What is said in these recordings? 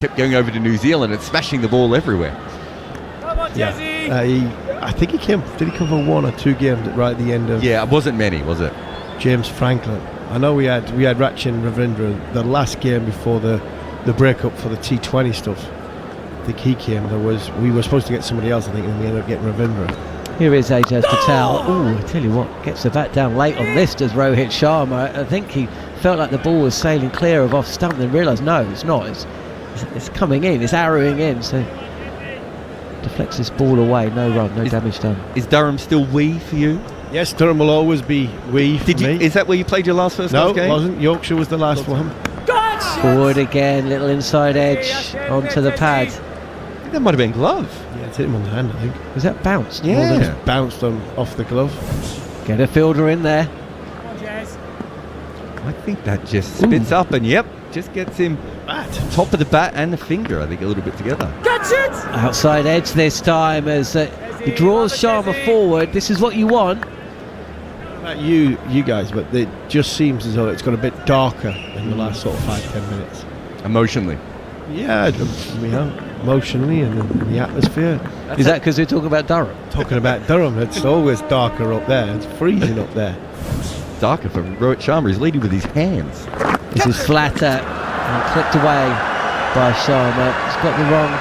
kept going over to New Zealand and smashing the ball everywhere. Yeah, I think he came. Did he come for 1 or 2 games right at the end of? Yeah, it wasn't many, was it? James Franklin. I know we had Ratchin and Ravindra the last game before the breakup for the T20 stuff. I think he came. We were supposed to get somebody else, I think, and we ended up getting Ravindra. Here is Ajaz Patel. Oh, I tell you what, gets the bat down late on this, does Rohit Sharma. I think he felt like the ball was sailing clear of off stump, then realised no, it's not. It's coming in, it's arrowing in, so deflects this ball away. No run, no damage done. Is Durham still wee for you? Yes, Durham will always be wee for me. Is that where you played your last first No, game? it wasn't. Yorkshire was the last one. Forward again, little inside edge onto the pad. I think that might have been glove. Yeah, it's hit him on the hand, I think. Was that bounced? Yeah. Well, just bounced off the glove. Get a fielder in there. I think that just spits up and just gets him top of the bat and the finger, I think, a little bit together. That's it! Outside edge this time as he draws Sharma forward. This is what you want. Not you guys, but it just seems as though it's got a bit darker in the last sort of 5-10 minutes. Emotionally. Yeah, emotionally and in the atmosphere. Is that because we're talking about Durham? Talking about Durham, it's always darker up there. It's freezing up there. Darker for Rohit Sharma. He's leading with his hands. This is flatter and clipped away by Sharma. He's got the wrong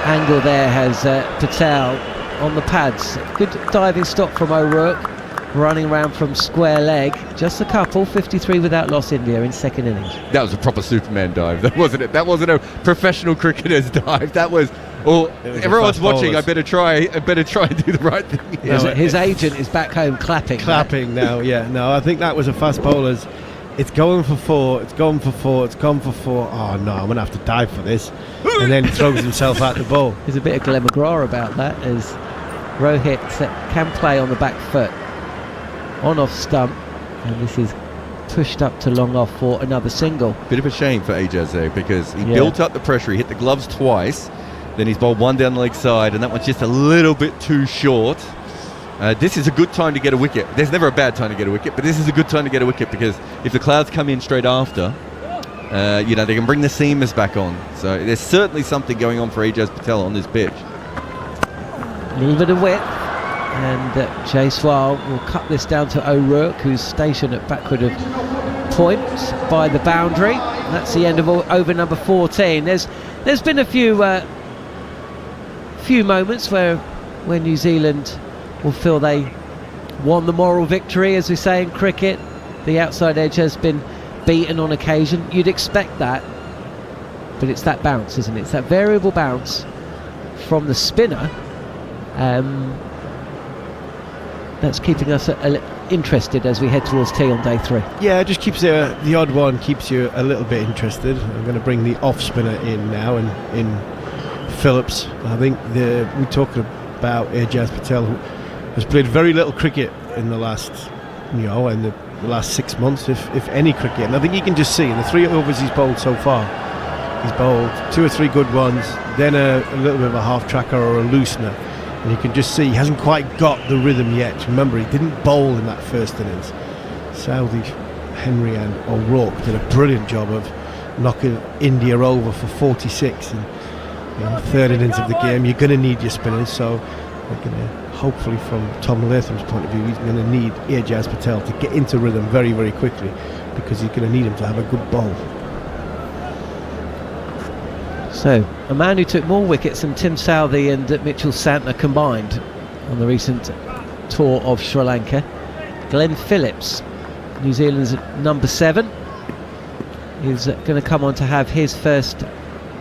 angle there, has Patel on the pads. Good diving stop from O'Rourke, running around from square leg. Just a couple, 53 without loss India in second innings. That was a proper Superman dive, that wasn't it? That wasn't a professional cricketer's dive. That was, everyone's watching. I better try and do the right thing. His agent is back home clapping. Clapping now, yeah. No, I think that was a fast bowler's. It's going for 4, it's gone for 4, it's gone for 4. Oh no, I'm going to have to dive for this. And then throws himself out the ball. There's a bit of Glenn McGraw about that, as Rohit can play on the back foot, on off stump, and this is pushed up to long off for another single. Bit of a shame for Ajaz though, because he built up the pressure, he hit the gloves twice, then he's bowled one down the leg side, and that one's just a little bit too short. This is a good time to get a wicket. There's never a bad time to get a wicket, but this is a good time to get a wicket, because if the clouds come in straight after, they can bring the seamers back on. So there's certainly something going on for Ajaz Patel on this pitch. A little bit of width, and Jaiswal will cut this down to O'Rourke, who's stationed at backward of point by the boundary. That's the end of over number 14. There's been a few moments where New Zealand will feel they won the moral victory, as we say in cricket. The outside edge has been beaten on occasion. You'd expect that, but it's that bounce, isn't it? It's that variable bounce from the spinner that's keeping us interested as we head towards tea on day 3. Yeah, it just keeps the odd one keeps you a little bit interested. I'm going to bring the off spinner in now, and in Phillips. I think we're talking about Ajaz Patel, who has played very little cricket in the last, in the last 6 months, if any cricket. And I think you can just see in the 3 overs he's bowled so far, he's bowled 2 or 3 good ones, then a little bit of a half tracker or a loosener, and you can just see he hasn't quite got the rhythm yet. Remember, he didn't bowl in that first innings. Saudi, Henry and O'Rourke did a brilliant job of knocking India over for 46 in the 3rd innings of the game. You're going to need your spinners, so we're going to, hopefully from Tom Latham's point of view, he's going to need Ajaz Patel to get into rhythm very, very quickly, because he's going to need him to have a good bowl. So, a man who took more wickets than Tim Southee and Mitchell Santner combined on the recent tour of Sri Lanka, Glenn Phillips, New Zealand's number 7, is going to come on to have his first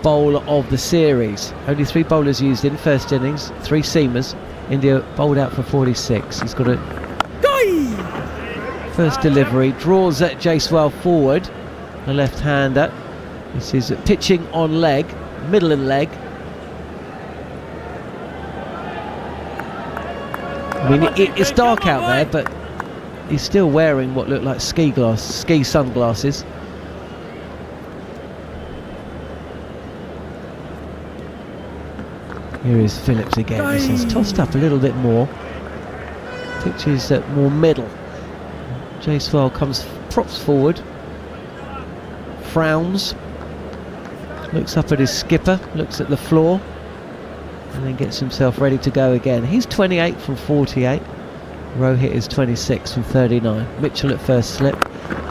bowl of the series. Only 3 bowlers used in first innings, 3 seamers. India bowled out for 46. He's got a first delivery, draws at Jaiswal forward, a left-hander. This is pitching on leg, middle and leg. I mean, it's dark out there, but he's still wearing what look like ski sunglasses. Here is Phillips again. This is tossed up a little bit more. Pitch is more middle. Jaiswal props forward, frowns, Looks up at his skipper, looks at the floor, and then gets himself ready to go again. He's 28 from 48. Rohit is 26 from 39. Mitchell at first slip,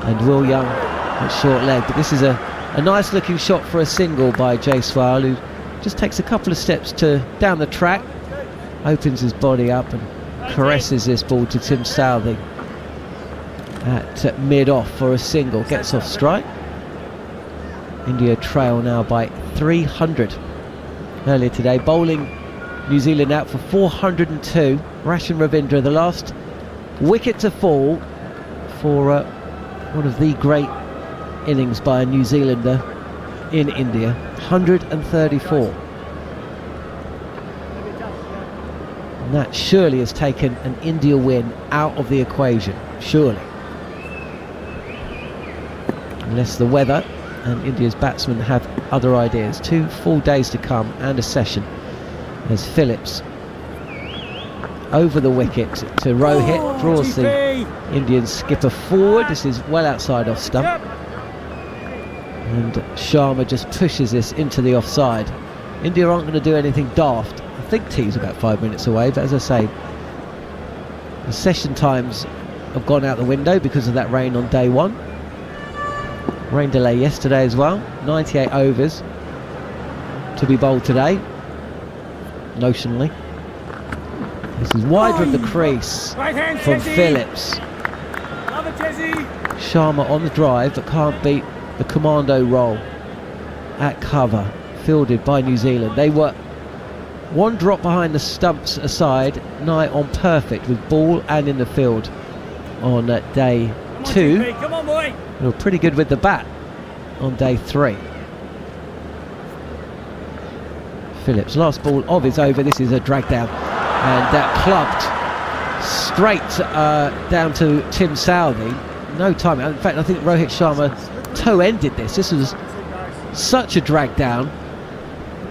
and Will Young at short leg. But this is a nice looking shot for a single by Jaiswal, who just takes a couple of steps down the track, opens his body up and caresses this ball to Tim Southey at mid-off for a single. Gets off strike. India trail now by 300. Earlier today, bowling New Zealand out for 402. Rashan Ravindra, the last wicket to fall for one of the great innings by a New Zealander in India. 134. And that surely has taken an India win out of the equation. Surely. Unless the weather and India's batsmen have other ideas. 2 full days to come and a session as Phillips over the wicket to Rohit, draws the Indian skipper forward. This is well outside off stump, and Sharma just pushes this into the offside. India aren't going to do anything daft. I think tea's about 5 minutes away, but as I say, the session times have gone out the window because of that rain on day one. Rain delay yesterday as well. 98 overs to be bowled today, notionally. This is wide of the crease from Phillips. Sharma on the drive, but can't beat the commando roll at cover, fielded by New Zealand. They were one drop behind the stumps aside, nigh on perfect with ball and in the field on day 2. They were pretty good with the bat on day 3. Phillips, last ball of his over. This is a drag down, and clubbed straight down to Tim Southey. No time. In fact, I think Rohit Sharma toe-ended this. This was such a drag down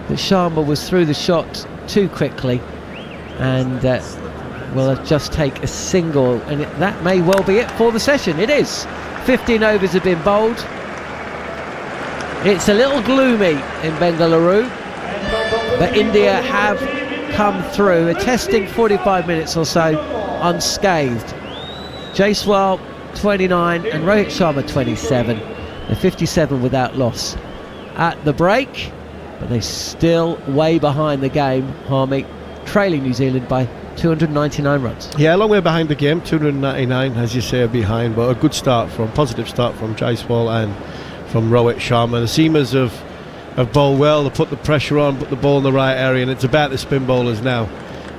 that Sharma was through the shot too quickly, and will just take a single, and that may well be it for the session. It is. 15 overs have been bowled. It's a little gloomy in Bengaluru, but India have come through, a testing 45 minutes or so unscathed. Jaiswal 29 and Rohit Sharma 27. They're 57 without loss at the break, but they're still way behind the game, Harmy, trailing New Zealand by 299 runs. Yeah, a long way behind the game, 299 as you say behind, but a good positive start from Jaiswal and from Rohit Sharma. The seamers have bowled well, they put the pressure on, put the ball in the right area, and it's about the spin bowlers now,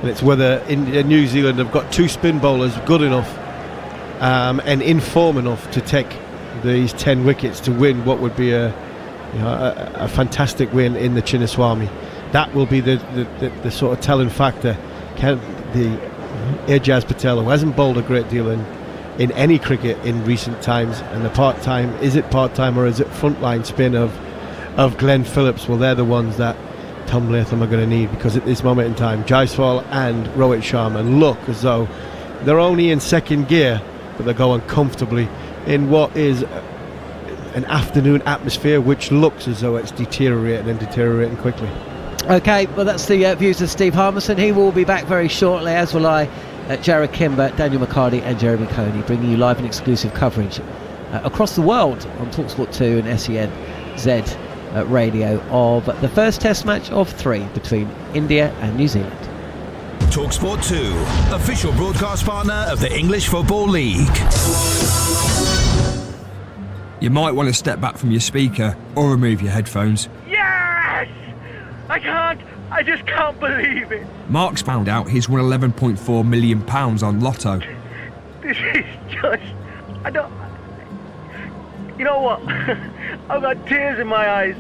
and it's whether in New Zealand have got 2 spin bowlers good enough and in form enough to take these 10 wickets to win what would be a fantastic win in the Chinnaswamy. That will be the sort of telling factor. Can the Ajaz Patel, who hasn't bowled a great deal in any cricket in recent times, and the part-time, is it part-time or is it frontline spin of Glenn Phillips? Well, they're the ones that Tom Latham are going to need, because at this moment in time, Jaiswal and Rohit Sharma look as though they're only in second gear, but they're going comfortably in what is an afternoon atmosphere which looks as though it's deteriorating quickly. Okay, well, that's the views of Steve Harmison. He will be back very shortly, as will I, Jared Kimber, Daniel McCarty and Jeremy Coney, bringing you live and exclusive coverage across the world on TalkSport 2 and SENZ radio of the first test match of 3 between India and New Zealand. TalkSport 2, official broadcast partner of the English Football League. You might want to step back from your speaker or remove your headphones. Yes! I just can't believe it. Mark's found out he's won £11.4 million on Lotto. This is just... You know what? I've got tears in my eyes.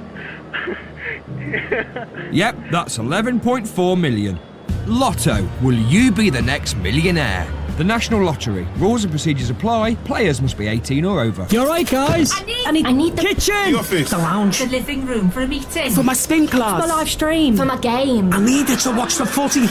Yep, that's 11.4 million. Lotto, will you be the next millionaire? The National Lottery. Rules and procedures apply. Players must be 18 or over. You alright, guys? I need the kitchen! The office! The lounge! The living room for a meeting! For my spin class! For my live stream! For my game! I need it to watch the footy!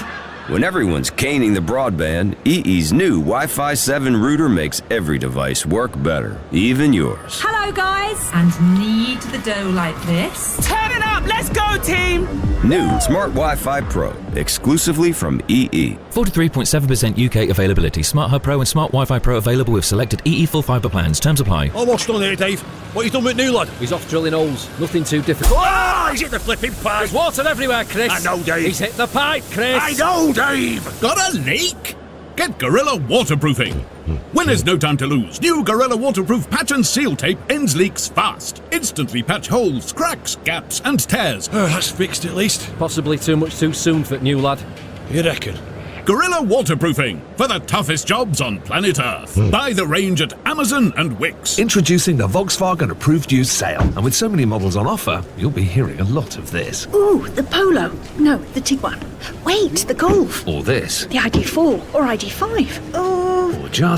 When everyone's caning the broadband, EE's new Wi-Fi 7 router makes every device work better, even yours. Hello, guys. And knead the dough like this. Turn it up! Let's go, team! New Smart Wi-Fi Pro, exclusively from EE. 43.7% UK availability. Smart Hub Pro and Smart Wi-Fi Pro available with selected EE full fibre plans. Terms apply. Oh, what's done here, Dave? What you done with new lad? He's off drilling holes. Nothing too difficult. Oh, he's hit the flipping pipe. There's water everywhere, Chris. I know, Dave. He's hit the pipe, Chris. I know, Dave. Got a leak? Get Gorilla Waterproofing. When there's no time to lose, new Gorilla Waterproof Patch and Seal Tape ends leaks fast. Instantly patch holes, cracks, gaps and tears. Oh, that's fixed at least. Possibly too much too soon for new lad. You reckon? Gorilla Waterproofing, for the toughest jobs on planet Earth. Buy the range at Amazon and Wix. Introducing the Volkswagen Approved Used Sale. And with so many models on offer, you'll be hearing a lot of this. Ooh, the Polo. No, the Tiguan. Wait, the Golf. Or this. The ID4 or ID5. Or just